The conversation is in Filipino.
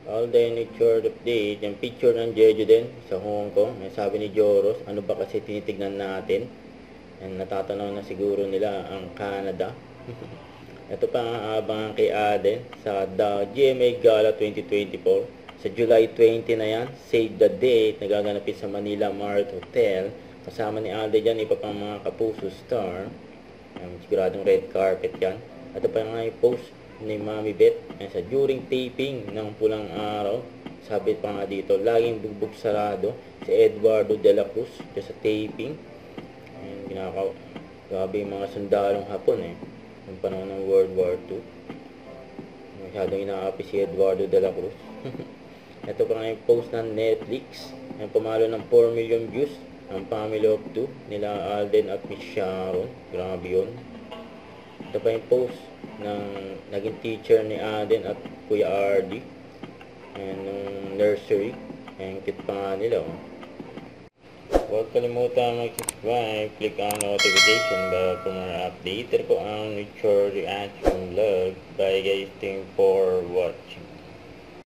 All day nature update. Yung picture ng Jeju din sa Hong Kong. May sabi ni Joros, ano ba kasi tinitignan natin? And natatanaw na siguro nila ang Canada. Ito pa ang abangan kay Aden sa The GMA Gala 2024. Sa July 20 na yan, save the date, nagaganapin sa Manila Mart Hotel. Kasama ni Alden dyan, iba pang mga kapuso star. Siguradong red carpet yan. Ito pa nga yung post ni Mami Beth. Sa during taping ng Pulang Araw, sabi pa nga dito, laging bugbog sarado si Eduardo de la Cruz sa taping. Grabe yung mga sundalong Hapon ng panahon ng World War II. Masyadong inaapi si Eduardo de la Cruz. Ito pa nga yung post ng Netflix. Yung pumalo ng 4 million views ang Family of 2 nila Alden at Miss Sharon. Grabe yun. Ito pa yung post ng naging teacher ni Alden at Kuya RD. And nung nursery. And cute pa nga nila. Huwag kalimutan mag-subscribe, click ang notification bell for more update. Ito po ang Nature Reaction Vlog. Bye guys, thank you for watching.